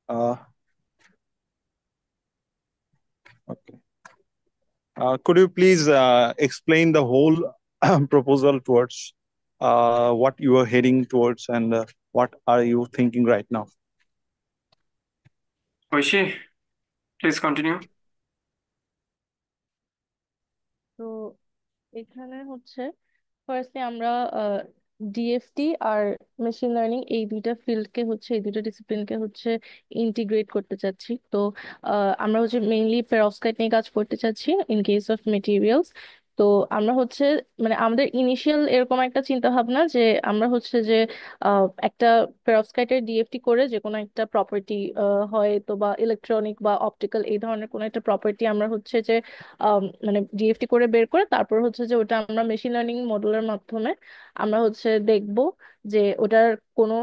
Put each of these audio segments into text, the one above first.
Uh, okay. Could you please explain the whole proposal towards what you are heading towards and what are you thinking right now? Aishi, please continue. তো এখানে হচ্ছে ফার্স্টে আমরা DFT আর machine learning এই দুইটা ফিল্ডকে হচ্ছে এই দুইটা ডিসিপ্লিনকে হচ্ছে ইন্টিগ্রেট করতে চাচ্ছি। তো আমরা হচ্ছে মেইনলি পেরোভস্কাইট নিয়ে কাজ করতে চাচ্ছি ইন কেস অফ মেটেরিয়ালস। তো আমরা হচ্ছে মানে আমাদের ইনিশিয়াল এরকম একটা চিন্তা ভাবনা যে আমরা হচ্ছে যে একটা পেরোভস্কাইটের ডিএফটি করে যে কোনো একটা প্রপার্টি হয় তো বা ইলেকট্রনিক বা অপটিক্যাল এই ধরনের কোনো একটা প্রপার্টি আমরা হচ্ছে যে মানে ডিএফটি করে বের করে তারপর হচ্ছে যে ওটা আমরা মেশিন লার্নিং মডেলের মাধ্যমে আমরা হচ্ছে দেখব যে ওটার কোনো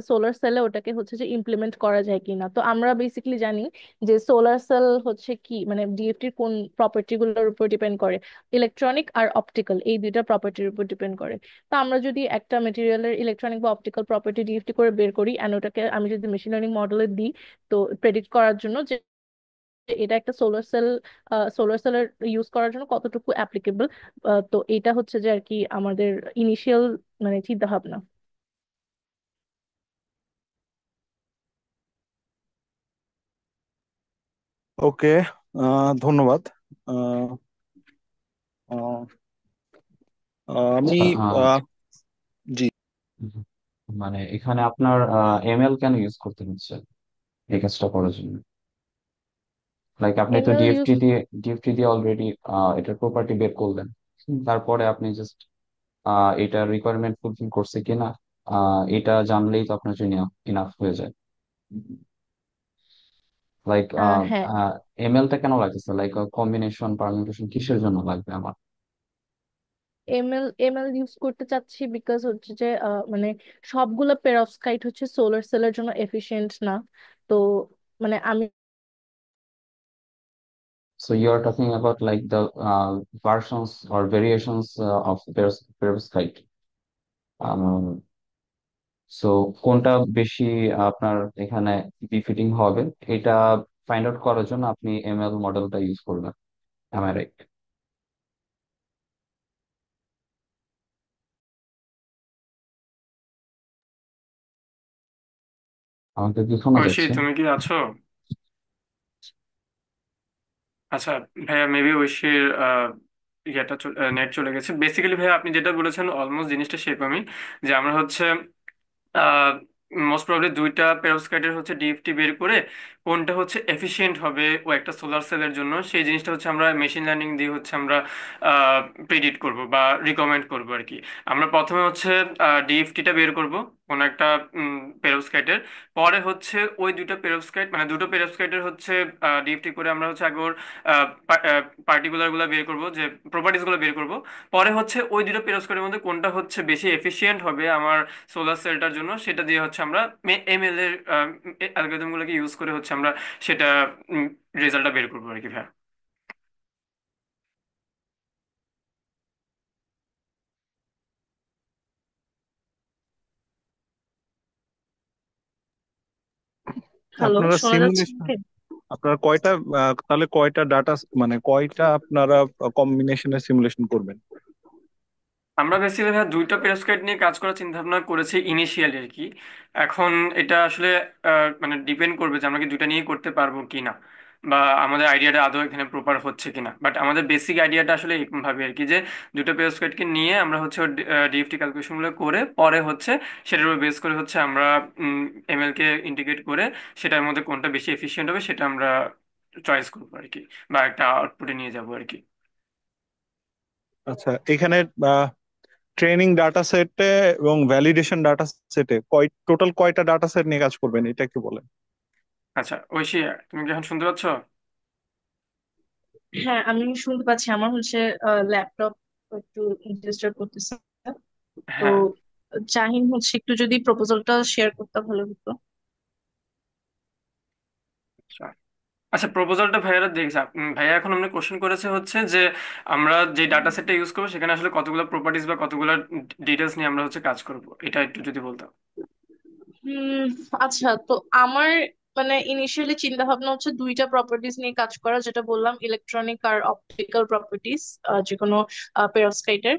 সোলার সেলে ওটাকে হচ্ছে যে ইমপ্লিমেন্ট করা যায় কিনা। তো আমরা বেসিক্যালি জানি যে সোলার সেল হচ্ছে কি মানে ডিএফটির কোন প্রপার্টি গুলোর উপর ডিপেন্ড করে, ইলেকট্রনিক আর অপটিক্যাল এই দুইটা প্রপার্টির উপর ডিপেন্ড করে। তো আমরা যদি একটা মেটেরিয়ালের ইলেকট্রনিক বা অপটিক্যাল প্রপার্টি ডিএফটি করে বের করি অ্যান্ড ওটাকে আমি যদি মেশিন লার্নিং মডেলে দিই তো প্রেডিক্ট করার জন্য যে এটা একটা সোলার সেলের ইউজ করার জন্য কতটুকু অ্যাপ্লিকেবল। তো এটা হচ্ছে যে আর কি আমাদের ইনিশিয়াল মানে চিন্তা ভাবনা। ওকে, ধন্যবাদ। আহ, আহ, আমি আচ্ছা, আহ, জি। মানে এখানে আপনার এমএল কেন ইউজ করতে হচ্ছে এই কাজটা করার জন্য? লাইক আপনি তো এমএল ইউজ ডিএফটি দিয়ে অলরেডি এটার প্রপার্টি বের করলেন। তারপরে আপনি জাস্ট এটার রিকোয়ারমেন্ট ফুলফিল করছে কিনা এটা জানলেই তো আপনার জন্য ইনাফ হয়ে যায়। লাইক হ্যাঁ, এমএলটা কেন লাগতেছে? লাইক কম্বিনেশন পারমিউটেশন কিসের জন্য লাগবে আমার? এমএল ইউজ করতে চাচ্ছি বিকজ হচ্ছে যে মানে সবগুলো পেরোভস্কাইট হচ্ছে সোলার সেলের জন্য এফিশিয়েন্ট না। তো মানে আমি So you are talking about like the versions or variations of perovskite. Um, so কোনটা বেশি আপনার এখানে বিফিটিং হবে এটা ফাইন্ড আউট করার জন্য আপনি এমএল মডেলটা ইউজ করবেন। Am I right? আমাকে কি শোনা ঐশী, যাচ্ছে? তুমি কি আছো? আচ্ছা ভাইয়া, মেবি ঐশীর নেট চলে গেছে। বেসিক্যালি ভাইয়া আপনি যেটা বলেছেন অলমোস্ট জিনিসটা সেরকমই, যে আমরা হচ্ছে মোস্ট প্রবাবলি দুইটা পেরোভস্কাইটের হচ্ছে ডিএফটি বের করে কোনটা হচ্ছে এফিশিয়েন্ট হবে ও একটা সোলার সেলের জন্য, সেই জিনিসটা হচ্ছে আমরা মেশিন লার্নিং দিয়ে হচ্ছে আমরা প্রিডিক্ট করব বা রিকমেন্ড করব আর কি। আমরা প্রথমে হচ্ছে ডিএফটিটা বের করব কোন একটা পেরোভস্কাইটের। পরে হচ্ছে ওই দুটো পেরোভস্কাইট মানে দুটো পেরোভস্কাইটের হচ্ছে ডিএফটি করে আমরা হচ্ছে আগে ওর পার্টিকুলার গুলো বের করব, যে প্রপার্টিস গুলো বের করব। পরে হচ্ছে ওই দুটো পেরোভস্কাইটের মধ্যে কোনটা হচ্ছে বেশি এফিশিয়েন্ট হবে আমার সোলার সেলটার জন্য, সেটা দিয়ে হচ্ছে আমরা এমএল এর অ্যালগোরিদম গুলোকে ইউজ করে হচ্ছে আমরা সেটা রেজাল্টটা বের করবো আর কি ভাইয়া। হ্যালো, আপনারা শোনা যাচ্ছে সিমুলেশন আমাকে? আপনারা কয়টা তাহলে কয়টা ডাটা মানে কয়টা আপনারা কম্বিনেশনের সিমুলেশন করবেন? আমরা বেসিক্যালি ভাইয়া দুইটা পেরোস্কাইট নিয়ে কাজ করার চিন্তা ভাবনা করেছি ইনিশিয়ালি আর কি। এখন এটা আসলে মানে ডিপেন্ড করবে যে আমরা কি দুইটা নিয়ে করতে পারবো কিনা, বা আমাদের আইডিয়াটা আদৌ এখানে প্রপার হচ্ছে কিনা। বাট আমাদের বেসিক আইডিয়াটা আসলে এরকম ভাবে আর কি, যে দুটো পেরোস্কাইটকে নিয়ে আমরা হচ্ছে ডিএফটি ক্যালকুলেশন গুলো করে পরে হচ্ছে সেটার উপর বেস করে হচ্ছে আমরা এমএল কে ইন্টিগ্রেট করে সেটার মধ্যে কোনটা বেশি এফিশিয়েন্ট হবে সেটা আমরা চয়েস করবো আর কি, বা একটা আউটপুটে নিয়ে যাবো আর কি। আচ্ছা, এখানে ট্রেনিং ডাটা সেটে এবং ভ্যালিডেশন ডাটা সেটে টোটাল কয়টা ডাটা সেট নিয়ে কাজ করবেন এটা একটু বলেন। আচ্ছা ঐশী, তুমি কি এখন শুনতে পাচ্ছ? হ্যাঁ, আমি শুনতে পাচ্ছি। আমার হচ্ছে ল্যাপটপ একটু ডিস্টার্ব করতেছে। তো হ্যাঁ, জাহিন হচ্ছে একটু যদি প্রপোজালটা শেয়ার করতে ভালো হতো। আচ্ছা। আচ্ছা, প্রপোজালটা ভাইয়ারা দেখছে। ভাইয়া এখন আমরা কোশ্চেন করেছে হচ্ছে যে আমরা যে ডাটা সেটটা ইউজ করবো সেখানে আসলে কতগুলো প্রপার্টিস বা কতগুলো ডিটেলস নিয়ে আমরা হচ্ছে কাজ করব, এটা একটু যদি বলতাম। হুম, আচ্ছা, তো আমার মানে ইনিশিয়ালি চিন্তা ভাবনা হচ্ছে দুইটা প্রপার্টিজ নিয়ে কাজ করা, যেটা বললাম ইলেকট্রনিক আর অপটিক্যাল প্রপার্টিজ, যে কোনো পেরোক্সাইটের।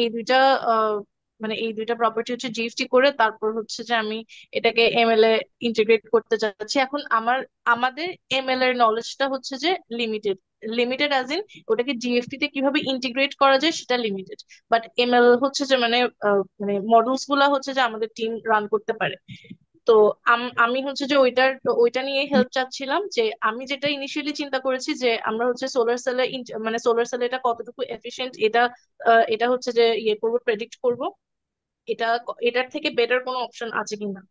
এই দুইটা আহ, মানে এই দুইটা প্রপার্টি হচ্ছে জিএফটি করে, তারপর হচ্ছে যে আমি এটাকে এমএল এ ইন্টিগ্রেট করতে চাচ্ছি। এখন আমাদের এমএল এর নলেজটা হচ্ছে যে লিমিটেড। লিমিটেড অ্যাজ ইন ওটাকে জিএফটি তে কিভাবে ইন্টিগ্রেট করা যায় সেটা লিমিটেড। বাট এমএল হচ্ছে যে মানে মডেলস গুলা হচ্ছে যে আমাদের টিম রান করতে পারে। তো আমি হচ্ছে যে ওইটা নিয়ে হেল্প চাচ্ছিলাম, যে আমি যেটা ইনিশিয়ালি চিন্তা করেছি যে আমরা হচ্ছে সোলার সেলে, মানে সোলার সেলে এটা কতটুকু এফিশিয়েন্ট, এটা হচ্ছে যে ইয়ে করবো, প্রেডিক্ট করব। এটা এটার থেকে বেটার কোনো অপশন আছে কিনা,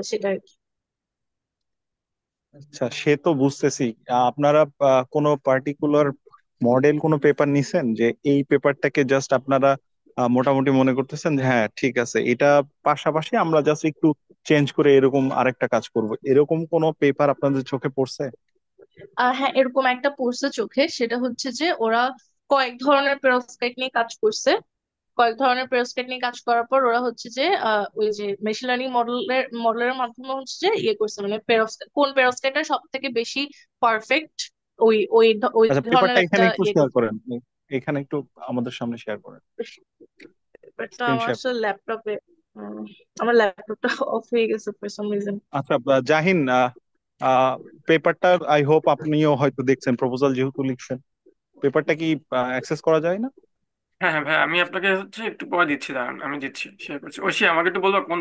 সেটা আর কি। আচ্ছা, সে তো বুঝতেছি। আপনারা কোনো পার্টিকুলার মডেল কোনো পেপার নিছেন যে এই পেপারটাকে জাস্ট আপনারা মোটামুটি মনে করতেছেন যে হ্যাঁ ঠিক আছে, এটা পাশাপাশি আমরা জাস্ট একটু চেঞ্জ করে এরকম আরেকটা কাজ করব, এরকম কোনো পেপার আপনাদের চোখে পড়ছে? হ্যাঁ, এরকম একটা পড়ছে চোখে, সেটা হচ্ছে যে ওরা কয়েক ধরনের পেরোক্সাইড নিয়ে কাজ করছে। কয়েক ধরনের পেরোক্সাইড নিয়ে কাজ করার পর ওরা হচ্ছে যে ওই যে মেশিন লার্নিং মডেলের মাধ্যমে হচ্ছে যে ইয়ে করছে, মানে কোন পেরোক্সাইডটা সব থেকে বেশি পারফেক্ট, ওই আচ্ছা, ধরনের পেপারটা এখানে একটা একটু ইয়ে শেয়ার করছে। করেন, এখানে একটু আমাদের সামনে শেয়ার করেন, ব্যাপারটা স্ক্রিন আমার শেয়ার। আসলে ল্যাপটপে, আমার ল্যাপটপটা অফ হয়ে গেছে ফর সাম রিজন। আচ্ছা, জাহিন, পেপারটা আই হোপ আপনিও হয়তো দেখছেন, প্রপোজাল যেহেতু লিখছেন, পেপারটা কি অ্যাক্সেস করা যায় না? হ্যাঁ হ্যাঁ ভাই, আমি আপনাকে হচ্ছে একটু পরে দিচ্ছি, দাঁড়ান আমি দিচ্ছি, শেয়ার করছি। ঐশী আমাকে একটু বলবো কোন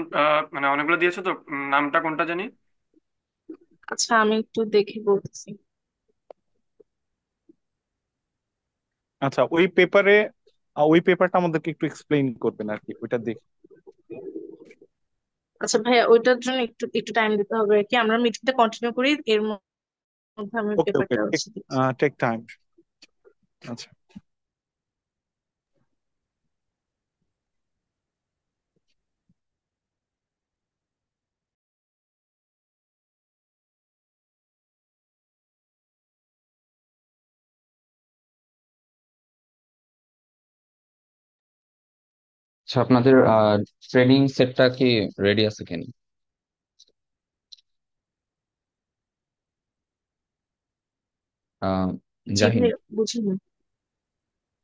মানে অনেকগুলো দিয়েছো তো, নামটা কোনটা জানি। আচ্ছা, আমি একটু দেখে বলতেছি। আচ্ছা, ওই পেপারটা আমাদেরকে একটু এক্সপ্লেইন করবেন আর কি, ওইটা দেখে। আচ্ছা ভাইয়া, ওইটার জন্য একটু একটু টাইম দিতে হবে আর কি। আমরা মিটিংটা কন্টিনিউ করি, এর মধ্যে আমি ওকে ওকে, পেপারটা হচ্ছে দিচ্ছি। Take time. আচ্ছা আচ্ছা, আপনাদের ট্রেনিং সেটটা কি রেডি আছে কিনা? আহ, জি জাহিন, ভাই, বুঝিনি।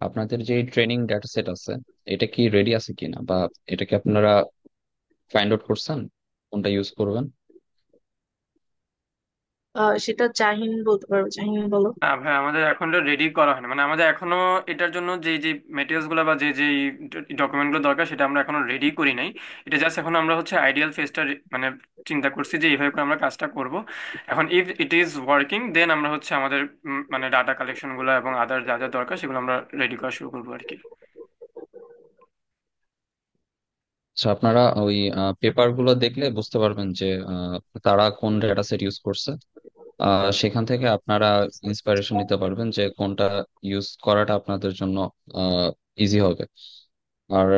আপনাদের যে ট্রেনিং ডেটা সেট আছে, এটা কি রেডি আছে কিনা, বা এটা কি আপনারা ফাইন্ড আউট করছেন কোনটা ইউজ করবেন? সেটা জাহিন বলতে পারবে, জাহিন বলো। না ভাই, আমাদের এখনো রেডি করা হয়নি, মানে আমাদের এখনো এটার জন্য যে যে মেটেরিয়ালস গুলো বা যে যে ডকুমেন্ট গুলো দরকার সেটা আমরা এখনো রেডি করি নাই। এটা জাস্ট এখন আমরা হচ্ছে আইডিয়াল ফেজটা মানে চিন্তা করছি যে এইভাবে করে আমরা কাজটা করব। এখন ইফ ইট ইজ ওয়ার্কিং দেন আমরা হচ্ছে আমাদের মানে ডাটা কালেকশন গুলো এবং আদার যা যা দরকার সেগুলো আমরা রেডি করা শুরু করবো আর কি। আচ্ছা, আপনারা ওই পেপার গুলো দেখলে বুঝতে পারবেন যে তারা কোন ডেটা সেট ইউজ করছে। সেখান থেকে আপনারা ইন্সপিরেশন নিতে পারবেন যে কোনটা ইউজ করাটা আপনাদের জন্য ইজি হবে। আর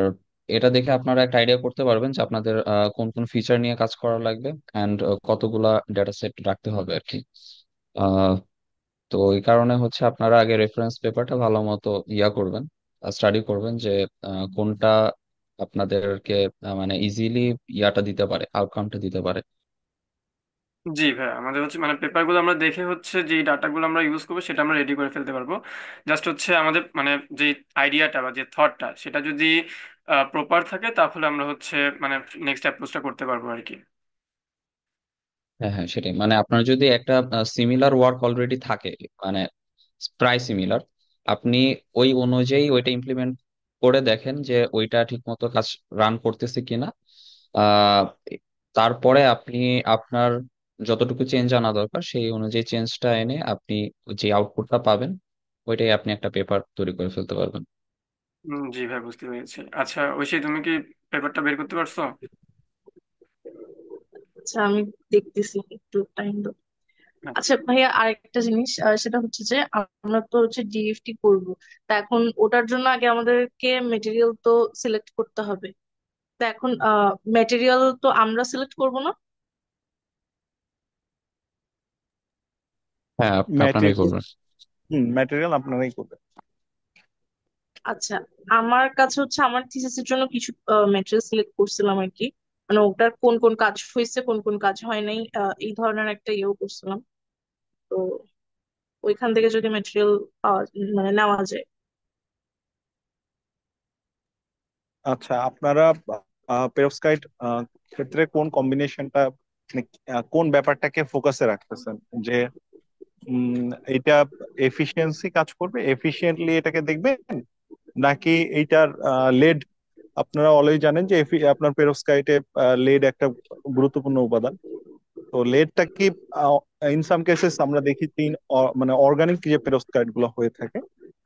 এটা দেখে আপনারা একটা আইডিয়া করতে পারবেন যে আপনাদের কোন কোন ফিচার নিয়ে কাজ করা লাগবে, অ্যান্ড কতগুলা ডেটা সেট রাখতে হবে আর কি। আহ, তো এই কারণে হচ্ছে আপনারা আগে রেফারেন্স পেপারটা ভালো মতো করবেন, স্টাডি করবেন যে কোনটা আপনাদেরকে মানে ইজিলি দিতে পারে, আউটকামটা দিতে পারে। জি ভাই, আমাদের হচ্ছে মানে পেপারগুলো আমরা দেখে হচ্ছে যে ডাটাগুলো আমরা ইউজ করবো সেটা আমরা রেডি করে ফেলতে পারবো। জাস্ট হচ্ছে আমাদের মানে যে আইডিয়াটা বা যে থটটা সেটা যদি প্রপার থাকে তাহলে আমরা হচ্ছে মানে নেক্সট অ্যাপ্রোচটা করতে পারবো আর কি। হ্যাঁ হ্যাঁ, সেটাই। মানে আপনার যদি একটা সিমিলার ওয়ার্ক অলরেডি থাকে, মানে প্রায় সিমিলার, আপনি ওই অনুযায়ী ওইটা ইমপ্লিমেন্ট করে দেখেন যে ওইটা ঠিক মতো কাজ রান করতেছে কিনা। আহ তারপরে আপনি আপনার যতটুকু চেঞ্জ আনা দরকার সেই অনুযায়ী চেঞ্জটা এনে আপনি যে আউটপুটটা পাবেন ওইটাই আপনি একটা পেপার তৈরি করে ফেলতে পারবেন। জি ভাই, বুঝতে পেরেছি। আচ্ছা ঐশী, তুমি কি পেপারটা বের করতে পারছো? আচ্ছা, আমি দেখতেছি, একটু টাইম দাও। আচ্ছা ভাইয়া, আরেকটা জিনিস, সেটা হচ্ছে যে আমরা তো হচ্ছে ডিএফটি করব। তা এখন ওটার জন্য আগে আমাদেরকে মেটেরিয়াল তো সিলেক্ট করতে হবে। তা এখন মেটেরিয়াল তো আমরা সিলেক্ট করব না? হ্যাঁ, আপনারাই ম্যাটেরিয়াল, করবেন। ম্যাটেরিয়াল আপনারাই করবেন। আচ্ছা, আমার কাছে হচ্ছে আমার থিসিসের জন্য কিছু মেটেরিয়াল সিলেক্ট করছিলাম আর কি। মানে ওটার কোন কোন কাজ হয়েছে কোন কোন কাজ হয় নাই, এই ধরনের একটা ইয়েও করছিলাম। তো ওইখান থেকে যদি ম্যাটেরিয়াল পাওয়া মানে নেওয়া যায়। আচ্ছা, আপনারা পেরোক্সাইড ক্ষেত্রে কোন কম্বিনেশনটা, মানে কোন ব্যাপারটাকে ফোকাসে রাখতেছেন যে এটা এফিসিয়েন্সি কাজ করবে, এফিশিয়েন্টলি এটাকে দেখবেন, নাকি এইটার লেড? আপনারা অলরেডি জানেন যে আপনার পেরোক্সাইডে লেড একটা গুরুত্বপূর্ণ উপাদান। তো লেডটা কি ইন সাম কেসেস আমরা দেখি মানে অর্গানিক যে পেরোক্সাইড গুলো হয়ে থাকে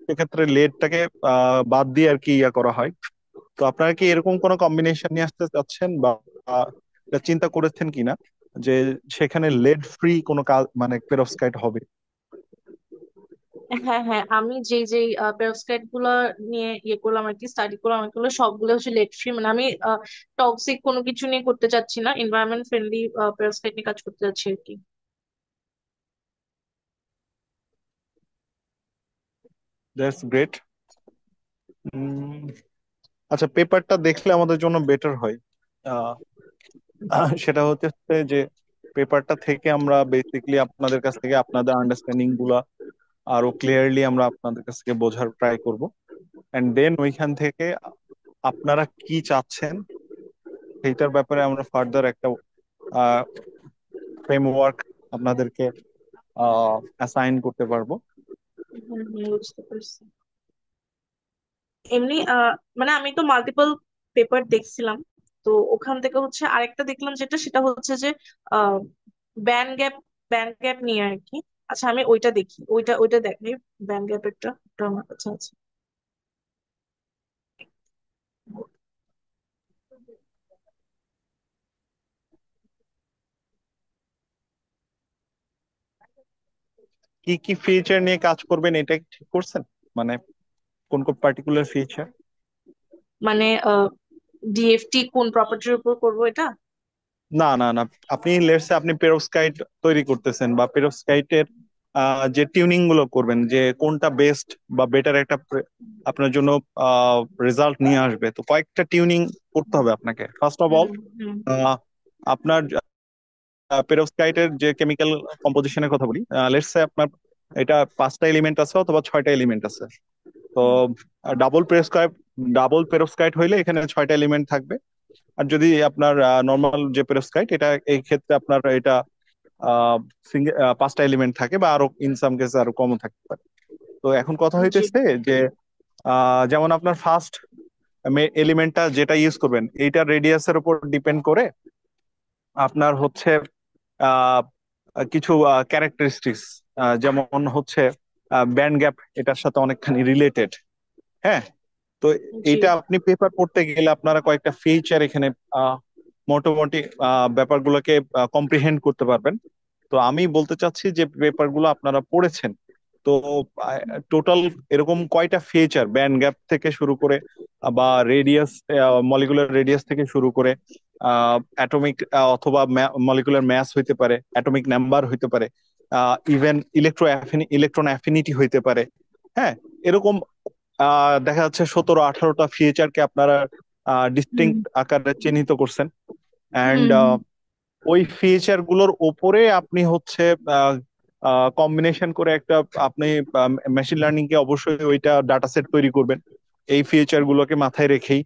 সেক্ষেত্রে লেডটাকে বাদ দিয়ে আর কি ইয়া করা হয়। তো আপনারা কি এরকম কোনো কম্বিনেশন নিয়ে আসতে চাচ্ছেন বা এটা চিন্তা করেছেন কিনা যে সেখানে লেড ফ্রি কোনো কাজ মানে পেরোক্সাইড হবে? হ্যাঁ হ্যাঁ, আমি যেই পেরোক্সাইড গুলা নিয়ে ইয়ে করলাম আর কি, স্টাডি করলাম এগুলো সবগুলো হচ্ছে লেড ফ্রি। মানে আমি টক্সিক কোনো কিছু নিয়ে করতে চাচ্ছি না, এনভায়রনমেন্ট ফ্রেন্ডলি পেরোক্সাইড নিয়ে কাজ করতে চাচ্ছি আর কি। That's great. আচ্ছা, পেপারটা দেখলে আমাদের জন্য বেটার হয়। আহ, সেটা হচ্ছে যে পেপারটা থেকে আমরা বেসিকলি আপনাদের কাছ থেকে আপনাদের আন্ডারস্ট্যান্ডিং গুলা আরো ক্লিয়ারলি আমরা আপনাদের কাছ থেকে বোঝার ট্রাই করব। এন্ড দেন ওইখান থেকে আপনারা কি চাচ্ছেন সেইটার ব্যাপারে আমরা ফার্দার একটা ফ্রেমওয়ার্ক আপনাদেরকে অ্যাসাইন করতে পারবো। বুঝতে পারছি। এমনি মানে আমি তো মাল্টিপল পেপার দেখছিলাম, তো ওখান থেকে হচ্ছে আরেকটা দেখলাম যেটা, সেটা হচ্ছে যে আহ ব্যান্ড গ্যাপ, ব্যান্ড গ্যাপ নিয়ে আর কি। আচ্ছা আমি ওইটা দেখি, ওইটা ওইটা দেখি, ব্যান্ড গ্যাপেরটা ওটা আমার কাছে আছে। কি কি ফিচার নিয়ে কাজ করবেন এটা কি ঠিক করছেন? মানে কোন কোন পার্টিকুলার ফিচার? মানে ডিএফটি কোন প্রপার্টির উপর করবো এটা? না না না, আপনি লেটস আপনি পেরোক্সাইড তৈরি করতেছেন বা পেরোক্সাইডের যে টিউনিং গুলো করবেন, যে কোনটা বেস্ট বা বেটার একটা আপনার জন্য রেজাল্ট নিয়ে আসবে, তো কয়েকটা টিউনিং করতে হবে আপনাকে। ফার্স্ট অফ হুম অল হুম আপনার পেরোক্সাইডের যে কেমিক্যাল কম্পোজিশনের কথা বলি, লেটস সে আপনার এটা 5টা এলিমেন্ট আছে অথবা 6টা এলিমেন্ট আছে। তো হুম ডাবল পেরোক্সাইড, ডাবল পেরোক্সাইড হইলে এখানে 6টা এলিমেন্ট থাকবে। আর যদি আপনার নর্মাল যে পেরোক্সাইড, এটা এই ক্ষেত্রে আপনার এটা 5টা এলিমেন্ট থাকে বা আরো ইন সাম কেসে আরো কমও থাকতে পারে। তো এখন কথা জি। হইতেছে যে যেমন আপনার ফার্স্ট এলিমেন্টটা যেটা ইউজ করবেন এইটার রেডিয়াসের উপর ডিপেন্ড করে আপনার হচ্ছে আহ, কিছু ক্যারেক্টারিস্টিক্স, যেমন হচ্ছে ব্যান্ড গ্যাপ এটার সাথে অনেকখানি রিলেটেড। হ্যাঁ, তো জি। এইটা আপনি পেপার পড়তে গেলে আপনারা কয়েকটা ফিচার এখানে মোটামুটি ব্যাপারগুলোকে কম্প্রিহেন্ড করতে পারবেন। তো আমি বলতে চাচ্ছি যে পেপারগুলো আপনারা পড়েছেন, তো টোটাল এরকম কয়টা ফিচার, ব্যান্ড গ্যাপ থেকে শুরু করে বা রেডিয়াস, মলিকুলার রেডিয়াস থেকে শুরু করে অ্যাটমিক অথবা মলিকুলার ম্যাস হইতে পারে, অ্যাটমিক নাম্বার হইতে পারে, ইভেন ইলেকট্রন অ্যাফিনিটি হইতে পারে। হ্যাঁ, এরকম দেখা যাচ্ছে 17-18টা ফিচারকে আপনারা হুম ডিস্টিংক্ট আকারে চিহ্নিত করছেন। অ্যান্ড হুম হুম ওই ফিচার গুলোর ওপরে আপনি হচ্ছে কম্বিনেশন করে একটা, আপনি মেশিন লার্নিং কে অবশ্যই ওইটা ডাটা সেট তৈরি করবেন এই ফিচার গুলোকে মাথায় রেখেই।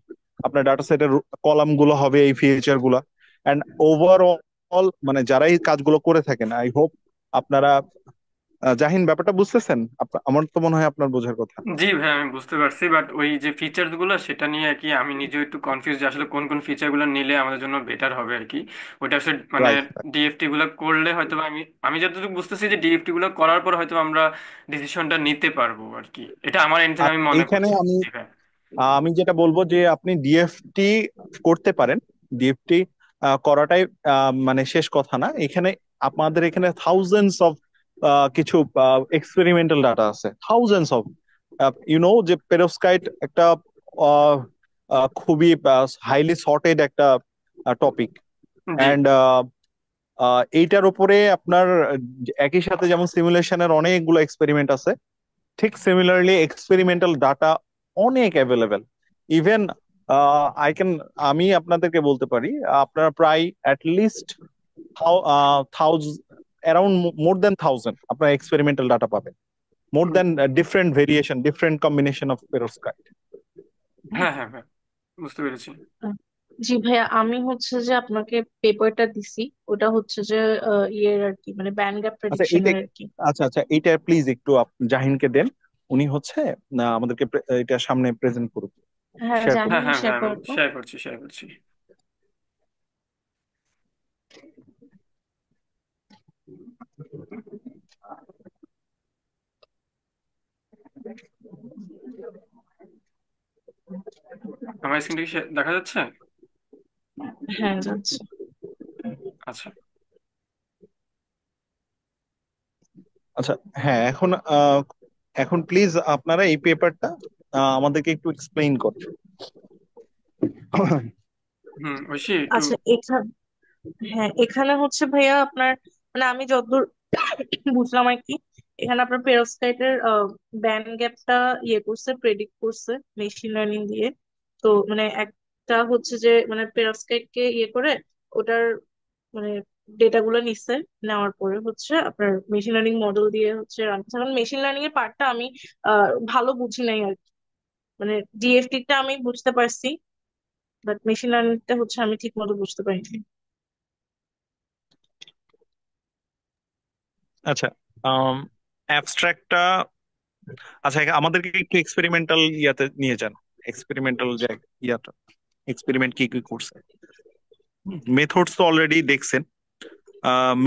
আপনার ডাটা সেটের কলাম গুলো হবে এই ফিচার গুলা। অ্যান্ড ওভারঅল মানে যারা এই কাজগুলো করে থাকেন, আই হোপ আপনারা জাহিন ব্যাপারটা বুঝতেছেন। আমার তো মনে হয় আপনার বোঝার কথা। জি ভাই, আমি বুঝতে পারছি, বাট ওই যে ফিচার্স গুলো সেটা নিয়ে আর কি আমি নিজেও একটু কনফিউজ যে আসলে কোন কোন ফিচার গুলো নিলে আমাদের জন্য বেটার হবে আর কি। ওইটা আসলে মানে রাইট। ডিএফটি গুলো করলে হয়তো বা আমি আমি যতটুকু বুঝতেছি যে ডিএফটি গুলো করার পর হয়তো আমরা ডিসিশনটা নিতে পারবো আর কি, এটা আমার এন্ড থেকে আর আমি মনে এইখানে করছি। আমি জি ভাই। আমি যেটা বলবো যে আপনি ডিএফটি করতে পারেন। ডিএফটি করাটাই মানে শেষ কথা না এখানে। আপনাদের এখানে থাউজেন্ডস অফ কিছু এক্সপেরিমেন্টাল ডাটা আছে, থাউজেন্ডস অফ, যে পেরোক্সাইড একটা আহ, খুবই হাইলি সর্টেড একটা টপিক। জি অ্যান্ড এইটার উপরে আপনার একই সাথে যেমন সিমুলেশনের অনেকগুলো এক্সপেরিমেন্ট আছে, ঠিক সিমিলারলি এক্সপেরিমেন্টাল ডাটা অনেক অ্যাভেলেবেল। ইভেন আই ক্যান আমি আপনাদেরকে বলতে পারি, আপনারা প্রায় অ্যাটলিস্ট অ্যারাউন্ড মোর দেন 1000 আপনার এক্সপেরিমেন্টাল ডাটা পাবেন, more hmm, then different variation, different combination of perovskite. হ্যাঁ হ্যাঁ হ্যাঁ, বুঝতে পেরেছি। আহ, জি ভাইয়া, আমি হচ্ছে যে আপনাকে পেপারটা দিছি, ওটা হচ্ছে যে ইয়ের আর কি, মানে ব্যান্ড গ্যাপ আচ্ছা এইটা, প্রেডিকশনের আর কি। আচ্ছা আচ্ছা এইটা প্লিজ একটু জাহিনকে দেন, উনি হচ্ছে আমাদেরকে এটা সামনে প্রেজেন্ট করুন, হ্যাঁ, শেয়ার করুন। হ্যাঁ জাহিন হ্যাঁ শেয়ার হ্যাঁ, আমি করবো। শেয়ার করছি। আমার স্ক্রিন থেকে দেখা যাচ্ছে? হ্যাঁ, যাচ্ছে। আচ্ছা। আচ্ছা হ্যাঁ, এখন প্লিজ আপনারা এই পেপারটা আমাদেরকে একটু এক্সপ্লেইন করুন। ঐশী একটু। আচ্ছা, হ্যাঁ, এখানে হচ্ছে ভাইয়া আপনার, মানে আমি যতদূর বুঝলাম আর কি, এখানে আপনার পেরোক্সাইডের ব্যান্ড গ্যাপটা ইয়ে করছে, প্রেডিক্ট করছে মেশিন লার্নিং দিয়ে। তো মানে একটা হচ্ছে যে মানে পেরোক্সাইড কে ইয়ে করে ওটার মানে ডেটা গুলো নিচ্ছে, নেওয়ার পরে হচ্ছে আপনার মেশিন লার্নিং মডেল দিয়ে হচ্ছে রান করছে। এখন মেশিন লার্নিং এর পার্টটা আমি ভালো বুঝি নাই আর কি, মানে ডিএফটি টা আমি বুঝতে পারছি, বাট মেশিন লার্নিংটা হচ্ছে আমি ঠিক মতো বুঝতে পারিনি। আচ্ছা, অ্যাবস্ট্রাক্টটা, আচ্ছা আমাদেরকে একটু এক্সপেরিমেন্টাল ইয়াতে নিয়ে যান, এক্সপেরিমেন্টাল যে ইয়াটা, এক্সপেরিমেন্ট কি কি করছে। মেথডস তো অলরেডি দেখছেন,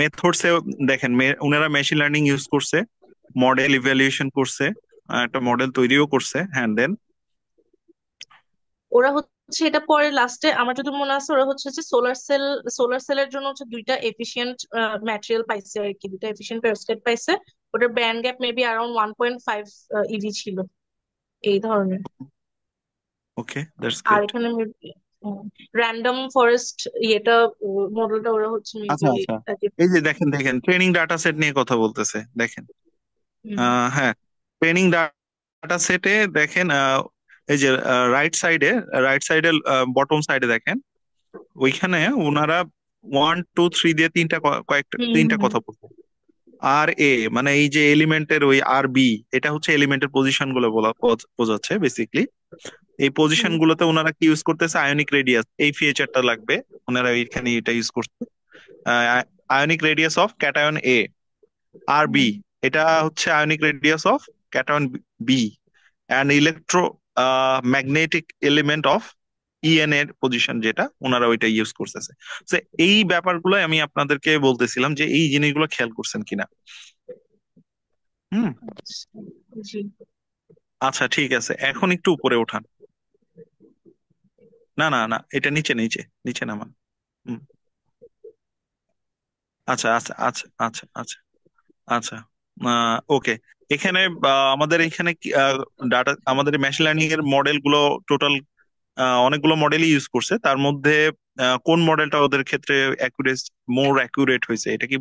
মেথডস এ দেখেন ওনারা মেশিন লার্নিং ইউজ করছে, মডেল ইভ্যালুয়েশন করছে, একটা মডেল তৈরিও করছে, হ্যাঁ দেন। ওরা হচ্ছে এটা পরে লাস্টে আমার যদি মনে আছে, ওরা হচ্ছে যে সোলার সেলের জন্য হচ্ছে দুইটা এফিশিয়েন্ট ম্যাটেরিয়াল পাইছে আর কি, দুইটা এফিশিয়েন্ট পেরোক্সাইড পাইছে। ওটার band gap maybe around 1.5 EV ছিল, এই ধরনের। ওকে, দ্যাটস আর গ্রেট। এখানে র্যান্ডম ফরেস্ট ইয়েটা মডেলটা ওরা হচ্ছে আচ্ছা মেবি। আচ্ছা, এই যে দেখেন দেখেন ট্রেনিং ডাটা সেট নিয়ে কথা বলতেছে, দেখেন হ্যাঁ, ট্রেনিং ডাটা সেটে দেখেন, এই যে রাইট সাইডে বটম সাইডে দেখেন, ওইখানে ওনারা 1 2 3 দিয়ে তিনটা কথা বলবো। আর এ মানে এই যে এলিমেন্টের ওই আর বি, এটা হচ্ছে এলিমেন্টের পজিশন গুলো বোঝাচ্ছে বেসিকলি। এই পজিশন গুলোতে ওনারা কি ইউজ করতেছে, আয়নিক রেডিয়াস, এই ফিচারটা লাগবে, ওনারা এইখানে এটা ইউজ করছে, ionic radius of cation a. আর বি, এটা হচ্ছে ionic radius of cation b, and electro magnetic element of EN এর পজিশন, যেটা ওনারা ওইটা ইউজ করতেছে। তো এই ব্যাপারগুলো আমি আপনাদেরকে বলতেছিলাম যে এই জিনিসগুলো খেয়াল করছেন কিনা। হুম। জি। আচ্ছা ঠিক আছে, এখন একটু উপরে ওঠান। না না না, এটা নিচে নিচে নিচে নামান। হুম। আচ্ছা আচ্ছা আচ্ছা আচ্ছা আচ্ছা আচ্ছা, ওকে। এখানে আমাদের এখানে ডাটা, আমাদের মেশিন লার্নিং এর মডেল গুলো টোটাল অনেকগুলো মডেলই ইউজ করছে, তার মধ্যে কোন মডেলটা ওদের ক্ষেত্রে মোর অ্যাকুরেট হয়েছে, এটা কি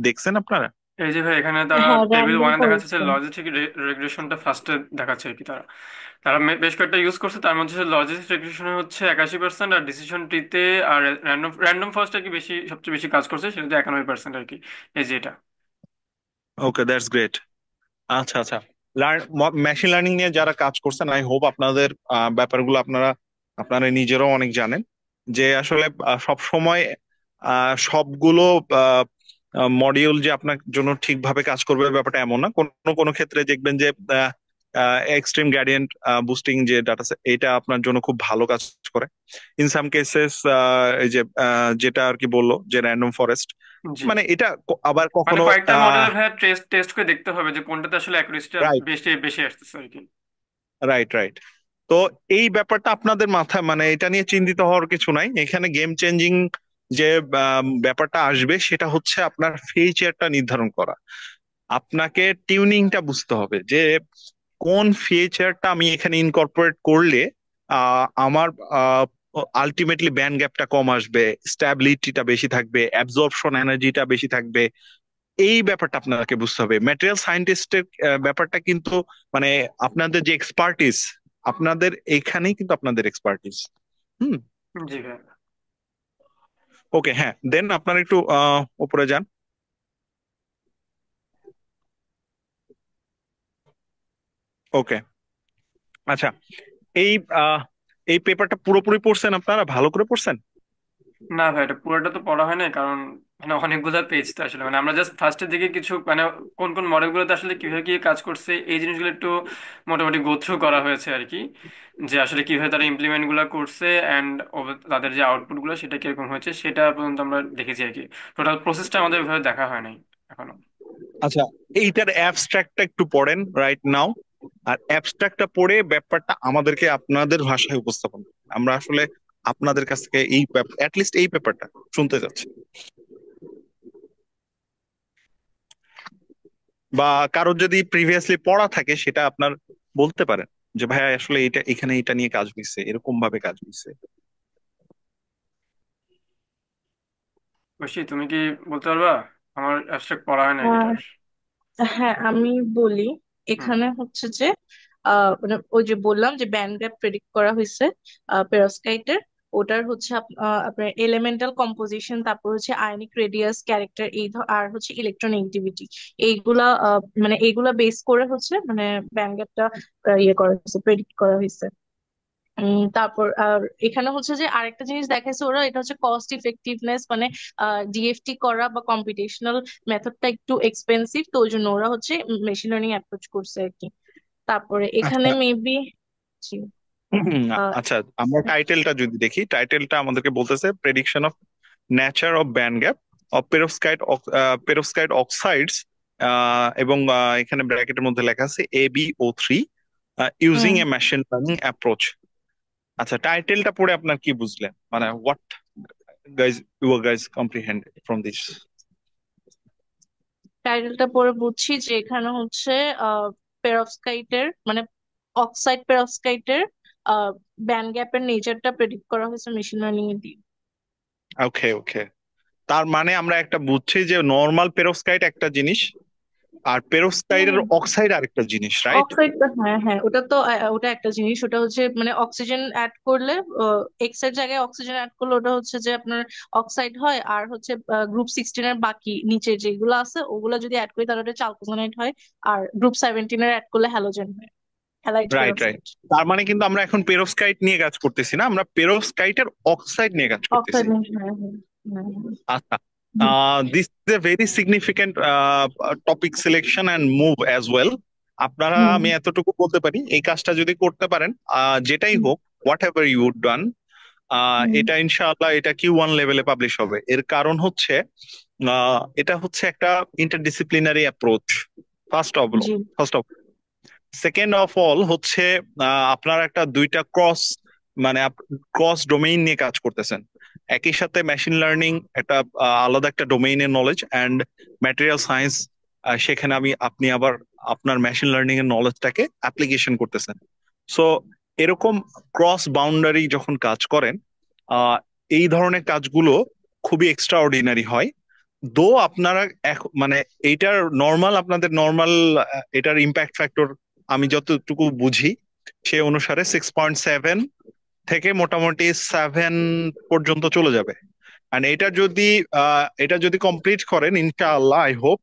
দেখছেন আপনারা? এই যে ভাই, এখানে তারা হ্যাঁ, টেবিল র্যান্ডম ওয়ানে দেখাচ্ছে যে ফরেস্ট। লজিস্টিক রেগ্রেশনটা ফার্স্টে দেখাচ্ছে আর কি। তারা তারা বেশ কয়েকটা ইউজ করছে, তার মধ্যে লজিস্টিক রেগ্রেশনে হচ্ছে 81%, আর ডিসিশন ট্রিতে আর র্যান্ডম ফার্স্ট আর কি বেশি, সবচেয়ে বেশি কাজ করছে, সেটাতে 91% আর কি। এই যে এটা। ওকে, দ্যাটস গ্রেট। আচ্ছা আচ্ছা, মেশিন লার্নিং নিয়ে যারা কাজ করছেন, আই হোপ আপনাদের ব্যাপারগুলো আপনারা আপনারা নিজেরাও অনেক জানেন, যে আসলে সব সময় সবগুলো মডিউল যে আপনার জন্য ঠিকভাবে কাজ করবে ব্যাপারটা এমন না। কোনো কোনো ক্ষেত্রে দেখবেন যে এক্সট্রিম গ্রেডিয়েন্ট বুস্টিং যে ডাটা, এটা আপনার জন্য খুব ভালো কাজ করে। ইন সাম কেসেস এই যে যেটা আর কি বললো যে র্যান্ডম ফরেস্ট, জি, মানে এটা আবার মানে কখনো কয়েকটা মডেলে ভাইয়া টেস্ট টেস্ট করে দেখতে হবে যে কোনটাতে আসলে অ্যাকুরেসিটা রাইট বেশি বেশি আসতেছে আর কি। Right right. তো এই ব্যাপারটা আপনাদের মাথায়, মানে এটা নিয়ে চিন্তিত হওয়ার কিছু নাই। এখানে গেম চেঞ্জিং যে ব্যাপারটা আসবে, সেটা হচ্ছে আপনার ফিচারটা নির্ধারণ করা। আপনাকে টিউনিংটা বুঝতে হবে যে কোন ফিচারটা আমি এখানে ইনকর্পোরেট করলে আমার আলটিমেটলি ব্যান্ড গ্যাপটা কম আসবে, স্ট্যাবিলিটিটা বেশি থাকবে, অ্যাবজর্পশন এনার্জিটা বেশি থাকবে। এই ব্যাপারটা আপনাকে বুঝতে হবে। ম্যাটেরিয়াল সায়েন্টিস্টের ব্যাপারটা কিন্তু, মানে আপনাদের যে এক্সপার্টিস, আপনাদের এইখানেই কিন্তু আপনাদের এক্সপার্টিস। হুম। জি ভাই। ওকে, হ্যাঁ, দেন আপনারা একটু উপরে যান। ওকে, আচ্ছা, এই আহ, এই পেপারটা পুরোপুরি পড়ছেন? আপনারা ভালো করে পড়ছেন? না ভাই, এটা পুরোটা তো পড়া হয় নাই, কারণ মানে অনেকগুলো পেজ তো আসলে, মানে আমরা জাস্ট ফার্স্টের দিকে কিছু মানে কোন কোন মডেলগুলোতে আসলে কিভাবে কি কাজ করছে এই জিনিসগুলো একটু মোটামুটি গো থ্রু করা হয়েছে আর কি, যে আসলে কিভাবে তারা ইমপ্লিমেন্ট গুলো করছে অ্যান্ড তাদের যে আউটপুট গুলো সেটা কিরকম হয়েছে সেটা পর্যন্ত আমরা দেখেছি আর কি। টোটাল প্রসেসটা আমাদের ওইভাবে দেখা হয় নাই এখনো। আচ্ছা, এইটার অ্যাবস্ট্রাক্টটা একটু পড়েন রাইট নাও, আর অ্যাবস্ট্রাক্টটা পড়ে ব্যাপারটা আমাদেরকে আপনাদের ভাষায় উপস্থাপন করুন। আমরা আসলে আপনাদের কাছ থেকে এই অ্যাটলিস্ট এই পেপারটা শুনতে যাচ্ছি। বা কারোর যদি প্রিভিয়াসলি পড়া থাকে সেটা আপনার বলতে পারেন, যে ভাইয়া আসলে এটা এখানে এটা নিয়ে কাজ হয়েছে, এরকম ভাবে কাজ হয়েছে। ঐশী, তুমি কি বলতে পারবা? আমার অ্যাবস্ট্রাক্ট পড়া হয় নাই আহ এটার। হ্যাঁ, আমি বলি। হুম। এখানে হচ্ছে যে মানে ওই যে বললাম যে ব্যান্ড গ্যাপ প্রেডিক্ট করা হয়েছে পেরোস্কাইটের। ওটার হচ্ছে আপনার এলিমেন্টাল কম্পোজিশন, তারপর হচ্ছে আয়নিক রেডিয়াস, ক্যারেক্টার, আর হচ্ছে ইলেকট্রোনেগেটিভিটি। এইগুলা মানে এইগুলা বেস করে হচ্ছে মানে ব্যান্ড গ্যাপটা ইয়ে করা হয়েছে, প্রেডিক্ট করা হয়েছে। তারপর আর এখানে হচ্ছে যে আরেকটা জিনিস দেখাইছে ওরা, এটা হচ্ছে কস্ট ইফেক্টিভনেস, মানে ডিএফটি করা বা কম্পিটিশনাল মেথডটা একটু এক্সপেন্সিভ, তো ওই জন্য ওরা হচ্ছে মেশিন লার্নিং অ্যাপ্রোচ করছে আর কি। তারপরে এখানে আচ্ছা। মেবি আচ্ছা, আমরা টাইটেলটা যদি দেখি, টাইটেলটা আমাদেরকে বলতেছে prediction of nature of band gap of perovskite oxides, এবং এখানে ব্র্যাকেটের মধ্যে লেখা আছে AbO3 using a machine learning approach. আচ্ছা, টাইটেলটা পড়ে আপনার কি বুঝলেন, মানে what guys comprehend from this? টাইটেলটা পরে বুঝছি যে এখানে হচ্ছে পেরোক্সাইটের মানে অক্সাইড পেরোক্সাইটের ব্যান্ড গ্যাপের নেচারটা প্রেডিক্ট করা হয়েছে মেশিন লার্নিং এ দিয়ে। ওকে, ওকে, তার মানে আমরা একটা বুঝছি যে নর্মাল পেরোক্সাইড একটা জিনিস, আর পেরোক্সাইডের হুম। অক্সাইড আরেকটা জিনিস, রাইট? অক্সাইড, হ্যাঁ হ্যাঁ, ওটা তো ওটা একটা জিনিস। ওটা হচ্ছে মানে অক্সিজেন অ্যাড করলে, এক্স এর জায়গায় অক্সিজেন অ্যাড করলে ওটা হচ্ছে যে আপনার অক্সাইড হয়। আর হচ্ছে গ্রুপ 16 এর বাকি নিচে যেগুলো আছে ওগুলো যদি অ্যাড করি তাহলে ওটা চালকোজেনাইড হয়। আর গ্রুপ 17 এর অ্যাড করলে হ্যালোজেন হয়, হ্যালাইড রাইট, রাইট। পেরোক্সাইড। তার মানে কিন্তু আমরা এখন পেরোক্সাইড নিয়ে কাজ করতেছি না, আমরা পেরোক্সাইডের অক্সাইড নিয়ে কাজ অক্সাইড, করতেছি। হ্যাঁ হ্যাঁ হ্যাঁ হ্যাঁ। আচ্ছা, hmm, this is a very significant topic selection and move as well. আপনারা, হুম, আমি এতটুকু বলতে পারি, এই কাজটা যদি করতে পারেন, যেটাই হুম, হোক, হোয়াট এভার ইউ ডান, হুম, এটা ইনশাআল্লাহ এটা Q1 লেভেলে পাবলিশ হবে। এর কারণ হচ্ছে এটা হচ্ছে একটা interdisciplinary approach, first of G, first of second of all হচ্ছে আপনারা একটা দুইটা মানে ক্রস ডোমেইন নিয়ে কাজ করতেছেন। একই সাথে মেশিন লার্নিং একটা আলাদা একটা ডোমেইনের নলেজ, অ্যান্ড ম্যাটেরিয়াল সায়েন্স, সেখানে আপনি আবার আপনার মেশিন লার্নিং এর নলেজটাকে অ্যাপ্লিকেশন করতেছেন। সো এরকম ক্রস বাউন্ডারি যখন কাজ করেন, আহ, এই ধরনের কাজগুলো খুবই এক্সট্রা অর্ডিনারি হয়। দো আপনারা মানে এইটার নর্মাল, আপনাদের নর্মাল এটার ইম্প্যাক্ট ফ্যাক্টর আমি যতটুকু বুঝি সে অনুসারে 6.7 থেকে মোটামুটি 7 পর্যন্ত চলে যাবে। আর এটা যদি কমপ্লিট করেন, ইনশাআল্লাহ আই হোপ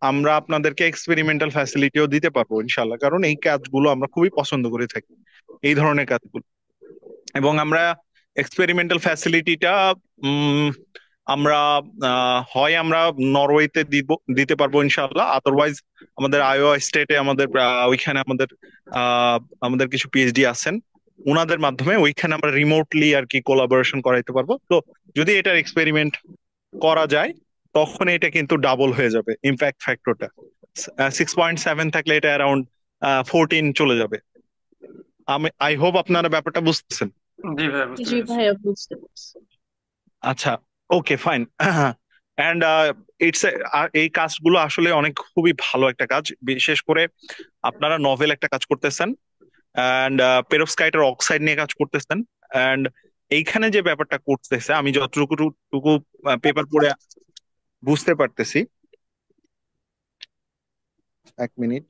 আমরা আপনাদেরকে এক্সপেরিমেন্টাল ফ্যাসিলিটিও দিতে পারবো ইনশাআল্লাহ, কারণ এই কাজগুলো আমরা খুবই পছন্দ করে থাকি, এই ধরনের কাজগুলো। এবং আমরা এক্সপেরিমেন্টাল ফ্যাসিলিটিটা আমরা হয় আমরা নরওয়েতে দিতে পারবো ইনশাআল্লাহ, আদারওয়াইজ আমাদের আইওয়া স্টেটে আমাদের ওইখানে আহ, আমাদের কিছু পিএইচডি আছেন, ওনাদের মাধ্যমে ওইখানে আমরা রিমোটলি আর কি কোলাবোরেশন করাইতে পারবো। তো যদি এটার এক্সপেরিমেন্ট করা যায়, তখন এটা কিন্তু ডাবল হয়ে যাবে ইম্প্যাক্ট ফ্যাক্টরটা। 6.7 থাকলে এটা অ্যারাউন্ড 14 চলে যাবে। আই হোপ আপনারা ব্যাপারটা বুঝতেছেন। জি ভাইয়া, বুঝতে জি পেরেছি। ভাইয়া, বুঝতে পারছি। আচ্ছা, ওকে, ফাইন। অ্যান্ড ইটস এই কাজগুলো আসলে অনেক খুবই ভালো একটা কাজ, বিশেষ করে আপনারা নভেল একটা কাজ করতেছেন, অ্যান্ড পেরোক্সাইডের অক্সাইড নিয়ে কাজ করতেছেন। অ্যান্ড এইখানে যে ব্যাপারটা করতেছে, আমি যতটুকু টুকু পেপার পড়ে বুঝতে পারতেছি। এক মিনিট।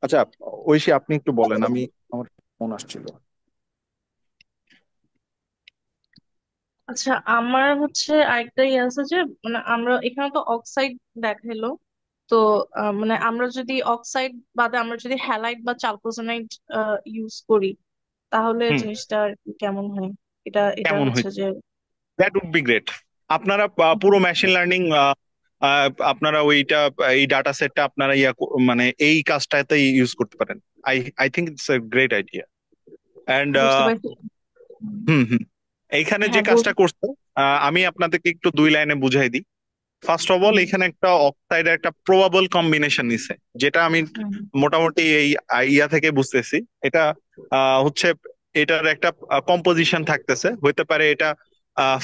আচ্ছা, ঐশী আপনি একটু বলেন, আমার ফোন আসছিল। আচ্ছা, আমার হচ্ছে আরেকটা ইয়ে আছে যে মানে আমরা এখানে তো অক্সাইড দেখাইলো। তো মানে আমরা যদি অক্সাইড বাদে আমরা যদি হ্যালাইড বা চালকোজেনাইড ইউজ করি তাহলে হুম। জিনিসটা আর কি কেমন হয়? এটা এটা কেমন হচ্ছে হইতো? যে দ্যাট উড বি গ্রেট। আপনারা পুরো মেশিন লার্নিং আপনারা ওইটা এই ডাটা সেটটা আপনারা মানে এই কাজটাতে ইউজ করতে পারেন। I I think it's a great idea. And বুঝতে পারছি। হুম হুম এইখানে যে হ্যাঁ, কাজটা করছে, আমি আপনাদেরকে একটু দুই লাইনে বুঝাই দিই। ফার্স্ট অফ অল, হুম, এখানে একটা অক্সাইডের একটা প্রবাবল কম্বিনেশন নিছে, যেটা আমি হুম, মোটামুটি এই ইয়া থেকে বুঝতেছি। এটা হচ্ছে এটার একটা কম্পোজিশন থাকতেছে, হইতে পারে এটা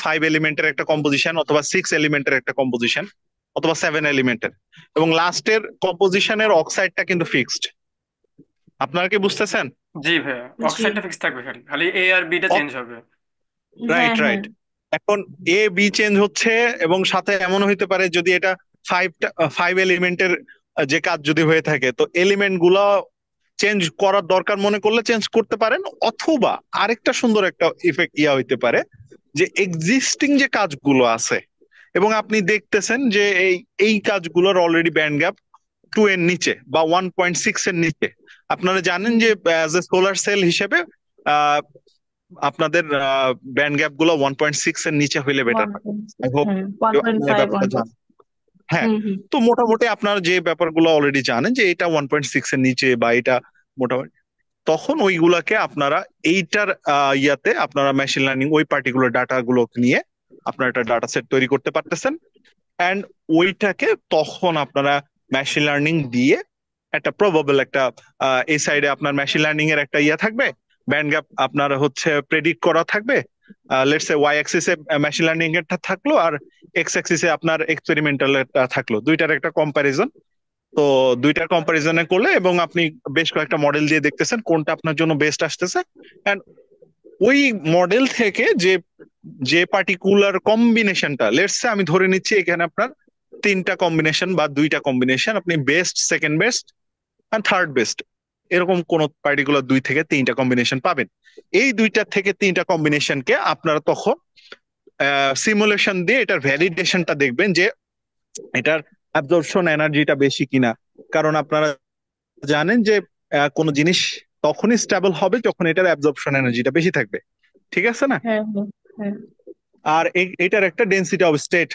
5 এলিমেন্টের একটা কম্পোজিশন, অথবা 6 এলিমেন্টের একটা কম্পোজিশন, অথবা 7 এলিমেন্টের, এবং লাস্টের কম্পোজিশনের অক্সাইডটা কিন্তু ফিক্সড। আপনারা কি বুঝতেছেন? জি ভাইয়া, জি, অক্সাইডটা ফিক্স থাকবে, খালি খালি এ আর বিটা চেঞ্জ হবে। রাইট হ্যাঁ, হ্যাঁ, রাইট। এখন এ বি চেঞ্জ হচ্ছে, এবং সাথে এমন হইতে পারে যদি এটা 5 এলিমেন্টের যে কাজ যদি হয়ে থাকে, তো এলিমেন্ট গুলো চেঞ্জ করার দরকার মনে করলে চেঞ্জ করতে পারেন, অথবা আরেকটা সুন্দর একটা ইফেক্ট ইয়া হইতে পারে, যে এক্সিস্টিং যে কাজগুলো আছে এবং আপনি দেখতেছেন যে এই এই কাজগুলোর অলরেডি ব্যান্ড গ্যাপ 2 এর নিচে বা 1.6 এর নিচে। আপনারা জানেন হুম, যে অ্যাজ এ সোলার সেল হিসেবে আহ, আপনাদের ব্যান্ড গ্যাপ গুলো 1.6 এর নিচে হইলে বেটার হয়। আই হোপ হ্যাঁ, 1.5, ব্যাপারটা 1. জানেন। হ্যাঁ। হুম, হুম, তো মোটামুটি আপনারা যে ব্যাপারগুলো অলরেডি জানেন যে এটা 1.6 এর নিচে বা এটা মোটামুটি, তখন ওইগুলাকে আপনারা এইটার ইয়াতে আপনারা মেশিন লার্নিং ওই পার্টিকুলার ডাটা গুলো নিয়ে আপনারা একটা ডাটা সেট তৈরি করতে পারতেছেন। অ্যান্ড ওইটাকে তখন আপনারা মেশিন লার্নিং দিয়ে একটা প্রবাবল একটা এই সাইডে আপনার মেশিন লার্নিং এর একটা ইয়া থাকবে, ব্যান্ড গ্যাপ আপনার হচ্ছে প্রেডিক্ট করা থাকবে। লেটস সে ওয়াই অ্যাক্সিসে মেশিন লার্নিং এরটা থাকলো, আর এক্স অ্যাক্সিসে আপনার এক্সপেরিমেন্টাল এরটা থাকলো, দুইটার একটা কম্প্যারিজন। তো দুইটার কম্পারিজনে করলে, এবং আপনি বেশ কয়েকটা মডেল দিয়ে দেখতেছেন কোনটা আপনার জন্য বেস্ট আসতেছে, এন্ড ওই মডেল থেকে যে যে পার্টিকুলার কম্বিনেশনটা, লেটস সে আমি ধরে নিচ্ছি এখানে আপনার 3টা কম্বিনেশন বা 2টা কম্বিনেশন, আপনি best, second best and third best, এরকম কোন পার্টিকুলার 2 থেকে 3টা কম্বিনেশন পাবেন। এই 2টা থেকে 3টা কম্বিনেশনকে আপনারা তখন সিমুলেশন দিয়ে এটার ভ্যালিডেশনটা দেখবেন যে এটার অ্যাবজর্পশন এনার্জিটা বেশি কিনা। কারণ আপনারা জানেন যে কোনো জিনিস তখনই স্টেবল হবে যখন এটার অ্যাবজর্পশন এনার্জিটা বেশি থাকবে, ঠিক আছে না? হ্যাঁ, হ্যাঁ, হ্যাঁ, আর এটার একটা ডেন্সিটি অফ স্টেট,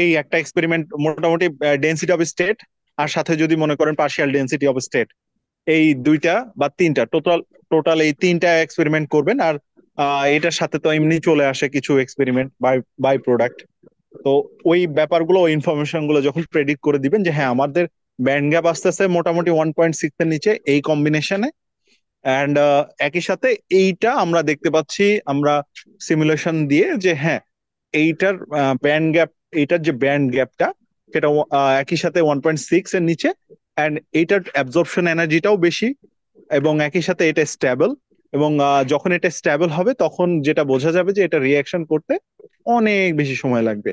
এই একটা এক্সপেরিমেন্ট মোটামুটি ডেন্সিটি অফ স্টেট, আর সাথে যদি মনে করেন পার্শিয়াল ডেন্সিটি অফ স্টেট, এই 2টা বা 3টা, টোটাল টোটাল এই 3টা এক্সপেরিমেন্ট করবেন। আর এটার সাথে তো এমনি চলে আসে কিছু এক্সপেরিমেন্ট বাই বাই প্রোডাক্ট। তো ওই ব্যাপারগুলো, ওই ইনফরমেশন গুলো যখন প্রেডিক্ট করে দিবেন যে হ্যাঁ আমাদের ব্যান্ড গ্যাপ আসতেছে মোটামুটি 1.6 এর নিচে এই কম্বিনেশনে, অ্যান্ড একই সাথে এইটা আমরা দেখতে পাচ্ছি আমরা সিমুলেশন দিয়ে যে হ্যাঁ এইটার ব্যান্ড গ্যাপ, এইটার যে ব্যান্ড গ্যাপটা সেটা একই সাথে 1.6 এর নিচে, অ্যান্ড এইটার অ্যাবজর্পশন এনার্জিটাও বেশি, এবং একই সাথে এটা স্ট্যাবল। এবং যখন এটা স্ট্যাবল হবে তখন যেটা বোঝা যাবে যে এটা রিয়াকশন করতে অনেক বেশি সময় লাগবে।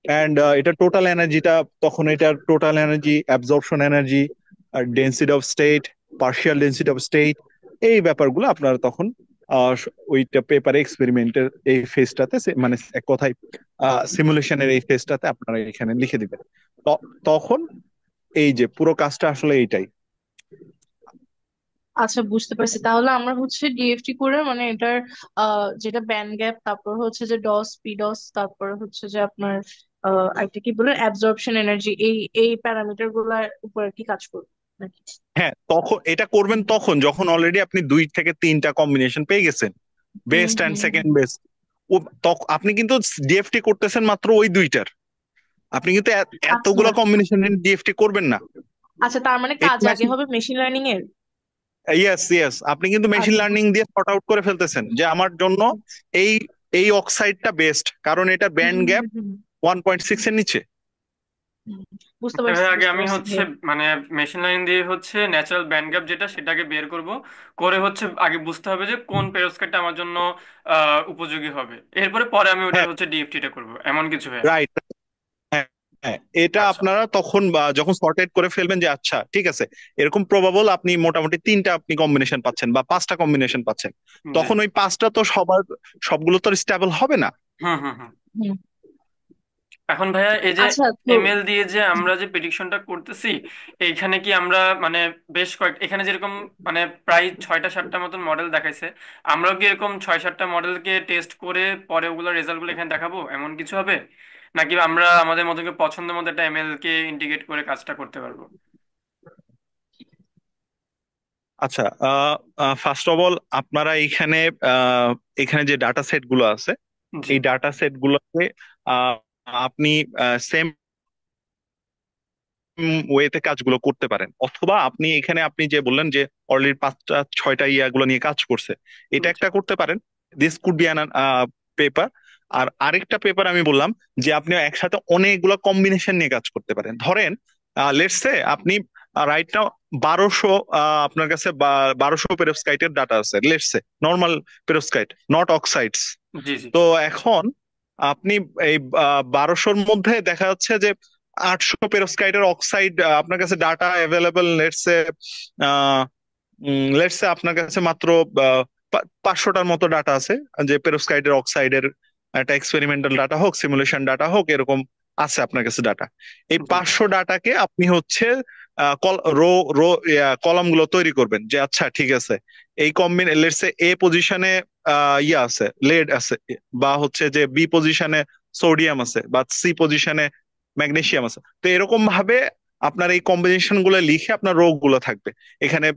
অ্যান্ড এটা টোটাল এনার্জিটা, তখন এটার টোটাল এনার্জি, অ্যাবজর্পশন এনার্জি, আর density of state, partial density of state, এই ব্যাপারগুলো আপনারা তখন ওইটা পেপারে এক্সপেরিমেন্টের এই ফেজটাতে, মানে এক কথায় সিমুলেশনের এই ফেজটাতে আপনারা এখানে লিখে দিবেন। তখন এই যে পুরো কাজটা আসলে এইটাই। আচ্ছা, বুঝতে পারছি। তাহলে আমরা হচ্ছে ডিএফটি করে মানে এটার যেটা ব্যান্ড গ্যাপ, তারপর হচ্ছে যে ডস পিডস, তারপর হচ্ছে যে আপনার একটা কি বলে অ্যাবজর্পশন এনার্জি, এই এই প্যারামিটার গুলার উপর আর কি কাজ করবো নাকি? হ্যাঁ, তখন এটা করবেন তখন যখন অলরেডি আপনি 2 থেকে 3টা কম্বিনেশন পেয়ে গেছেন, hmm, best and hmm, second best. ও তখন আপনি কিন্তু ডিএফটি করতেছেন মাত্র ওই 2টার, আপনি কিন্তু আচ্ছা, এতগুলা কম্বিনেশন ডিএফটি করবেন না। আচ্ছা, তার মানে এটা কাজ আগে মেশিন, হবে মেশিন লার্নিং এর। ইয়েস ইয়েস, আপনি কিন্তু মেশিন আচ্ছা, লার্নিং দিয়ে সর্ট আউট করে ফেলতেছেন যে আমার জন্য এই এই অক্সাইডটা বেস্ট, কারণ এটা হুম, ব্যান্ড গ্যাপ হুম, হুম, 1.6 এর নিচে। হুম, বুঝতে এভাবে পারছি, আগে বুঝতে আমি পারছি হচ্ছে ভাইয়া। মানে মেশিন লার্নিং দিয়ে হচ্ছে ন্যাচারাল ব্যান্ড গ্যাপ যেটা সেটাকে বের করব, করে হচ্ছে আগে বুঝতে হবে যে কোন পেরোস্কেটটা আমার জন্য উপযোগী হবে, এরপরে পরে আমি ওটার হ্যাঁ, হচ্ছে ডিএফটিটা করব, এমন কিছু ভাইয়া। রাইট। হ্যাঁ হ্যাঁ, এটা আচ্ছা। আপনারা তখন বা যখন সর্টেড করে ফেলবেন যে আচ্ছা ঠিক আছে, এরকম প্রবাবল আপনি মোটামুটি 3টা আপনি কম্বিনেশন পাচ্ছেন বা 5টা কম্বিনেশন পাচ্ছেন, জি। তখন ওই 5টা তো সবার, সবগুলো তো স্টেবল হবে না। হুম হুম হুম। হুম। এখন ভাইয়া এই যে আচ্ছা তো এমএল দিয়ে যে আমরা যে প্রেডিকশনটা করতেছি, এইখানে কি আমরা মানে বেশ কয়েক এখানে যেরকম মানে প্রায় 6টা 7টা মতন মডেল দেখাইছে, আমরাও কি এরকম 6 7টা মডেলকে টেস্ট করে পরে ওগুলোর রেজাল্টগুলো এখানে দেখাবো, এমন কিছু হবে? নাকি আমরা আমাদের মতো করে পছন্দের মতো একটা এমএল কে ইন্টিগ্রেট করে কাজটা করতে পারবো? আচ্ছা, ফার্স্ট অফ অল আপনারা এখানে এখানে যে ডাটা সেট গুলো আছে, জি। এই ডাটা সেট গুলোকে আহ, আপনি সেম ওয়েতে কাজগুলো করতে পারেন, অথবা আপনি এখানে আপনি যে বললেন যে অলরেডি 5টা 6টা ইয়াগুলো নিয়ে কাজ করছে, এটা জি একটা করতে পারেন। This could be an paper. আর আরেকটা পেপার আমি বললাম যে আপনি একসাথে অনেকগুলো কম্বিনেশন নিয়ে কাজ করতে পারেন। ধরেন লেটস সে আপনি রাইট নাও 1200, আপনার কাছে 1200 পেরোক্সাইটের ডাটা আছে, let's say normal perovskite, not oxides. জি জি। তো এখন আপনি এই 1200-র মধ্যে দেখা যাচ্ছে যে 800 পেরোক্সাইডের অক্সাইড আপনার কাছে ডাটা অ্যাভেলেবল, লেটসে আপনার কাছে মাত্র 500টার মতো ডাটা আছে, যে পেরোক্সাইডের অক্সাইডের একটা এক্সপেরিমেন্টাল ডাটা হোক, সিমুলেশন ডাটা হোক, এরকম আছে আপনার কাছে ডাটা। এই জি 500 ডাটাকে আপনি হচ্ছে রো রো কলাম গুলো তৈরি করবেন, যে আচ্ছা ঠিক আছে এই লেটসে এ পজিশনে ইয়া আছে, লেড আছে, বা হচ্ছে যে বি পজিশনে সোডিয়াম আছে, বা সি পজিশনে ম্যাগনেসিয়াম আছে। তো এরকম ভাবে আপনার এই কম্বিনেশন গুলো লিখে আপনার রো গুলো থাকবে এখানে,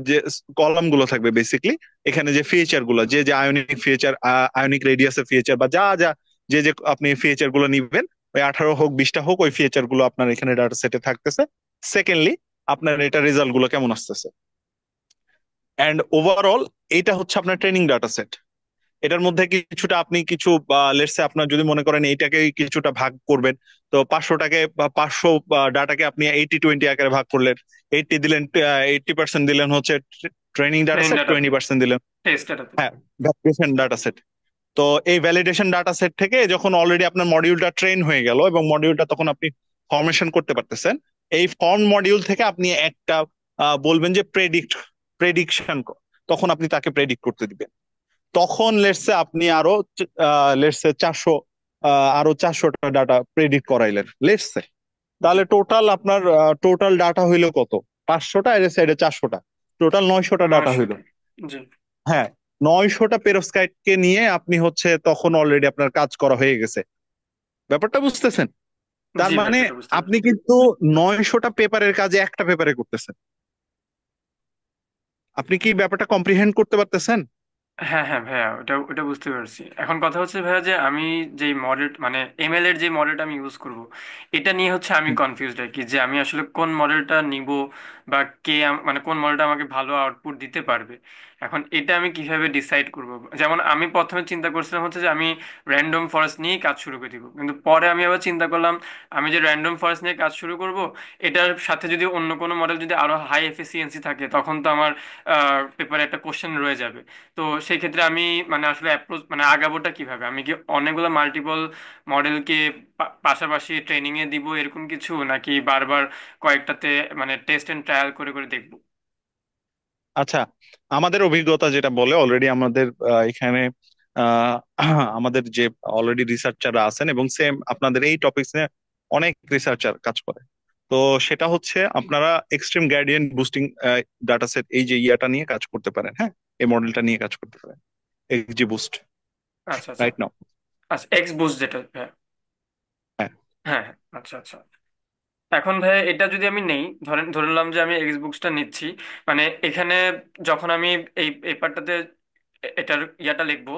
যে কলাম গুলো থাকবে বেসিকলি, এখানে যে ফিচার গুলো, যে যে আয়নিক ফিচার, আয়নিক রেডিয়াসের ফিচার, বা যা যা যে যে আপনি ফিচার গুলো নিবেন, ওই 18 হোক 20টা হোক, ওই ফিচার গুলো আপনার এখানে ডাটা সেটে থাকতেছে। সেকেন্ডলি আপনার এটা রেজাল্ট গুলো কেমন আসতেছে, অ্যান্ড ওভারঅল এটা হচ্ছে আপনার ট্রেনিং ডাটা সেট। এটার মধ্যে কিছুটা আপনি কিছু লেটসে আপনার যদি মনে করেন এইটাকে কিছুটা ভাগ করবেন, তো 500টাকে বা 500 ডাটাকে আপনি 80-20 আকারে ভাগ করলেন। 80 দিলেন, 80% দিলেন হচ্ছে ট্রেনিং ডাটা ট্রেন সেট, ডাটাতে, 20% দিলেন টেস্ট ডাটাতে। হ্যাঁ ভ্যালিডেশন ডাটা সেট। তো এই ভ্যালিডেশন ডাটা সেট থেকে যখন অলরেডি আপনার মডিউলটা ট্রেন হয়ে গেল এবং মডিউলটা তখন আপনি ফরমেশন করতে পারতেছেন, এই ফর্ম মডিউল থেকে আপনি একটা বলবেন যে প্রেডিকশন, তখন আপনি তাকে প্রেডিক্ট করতে দিবেন। তখন লেটসে আপনি আরো লেটসে 400, আরো 400টা ডাটা প্রেডিক্ট করাইলেন লেটসে, জি তাহলে টোটাল আপনার টোটাল ডাটা হইলো কত? 500টা, এর সাইডে 400টা, টোটাল 900টা ডাটা হইলো। 900টা। জি হ্যাঁ, 900টা পেরোস্কাইট কে নিয়ে আপনি হচ্ছে তখন অলরেডি আপনার কাজ করা হয়ে গেছে। ব্যাপারটা বুঝতেছেন? তার জি ভাই, মানে সেটা বুঝতে আপনি পারছি। কিন্তু 900টা পেপারের কাজে একটা পেপারে করতেছেন। আপনি কি ব্যাপারটা কম্প্রিহেন্ড করতে পারতেছেন? হ্যাঁ হ্যাঁ ভাইয়া, ওটা ওটা বুঝতে পারছি। এখন কথা হচ্ছে ভাইয়া যে আমি যে মডেল মানে এমএল এর যে মডেলটা আমি ইউজ করব, এটা নিয়ে হচ্ছে আমি কনফিউজড আর কি, যে আমি আসলে কোন মডেলটা নিব, বা মানে কোন মডেলটা আমাকে ভালো আউটপুট দিতে পারবে। এখন এটা আমি কিভাবে ডিসাইড করব? যেমন আমি প্রথমে চিন্তা করছিলাম হচ্ছে যে আমি র্যান্ডম ফরেস্ট নিয়ে কাজ শুরু করে দিব, কিন্তু পরে আমি আবার চিন্তা করলাম আমি যে র্যান্ডম ফরেস্ট নিয়ে কাজ শুরু করব, এটার সাথে যদি অন্য কোনো মডেল যদি আরো হাই এফিসিয়েন্সি থাকে, তখন তো আমার পেপারে একটা কোশ্চেন রয়ে যাবে। তো সেই ক্ষেত্রে আমি মানে আসলে অ্যাপ্রোচ মানে আগাবোটা কিভাবে? আমি কি অনেকগুলো মাল্টিপল মডেলকে পাশাপাশি ট্রেনিং এ দিব এরকম কিছু, নাকি বারবার কয়েকটাতে মানে টেস্ট এন্ড ট্রায়াল করে করে দেখবো? আচ্ছা, আমাদের অভিজ্ঞতা যেটা বলে, অলরেডি আমাদের এখানে আহ, আমাদের যে অলরেডি রিসার্চাররা আছেন এবং সেম আপনাদের এই টপিকস নিয়ে অনেক রিসার্চার কাজ করে। তো সেটা হচ্ছে আপনারা extreme gradient boosting data set, এই যে ইয়াটা নিয়ে কাজ করতে পারেন। হ্যাঁ, এই মডেলটা নিয়ে কাজ করতে পারেন, এক্সজি বুস্ট, আচ্ছা আচ্ছা। Right now. আচ্ছা, এক্স বুস্ট যেটা, হ্যাঁ। হ্যাঁ, হ্যাঁ হ্যাঁ, আচ্ছা আচ্ছা। এখন ভাই এটা যদি আমি নেই, ধরলাম যে আমি এক্স বুকসটা নিচ্ছি, মানে এখানে যখন আমি এই পেপারটাতে এটার ইয়াটা লিখবো,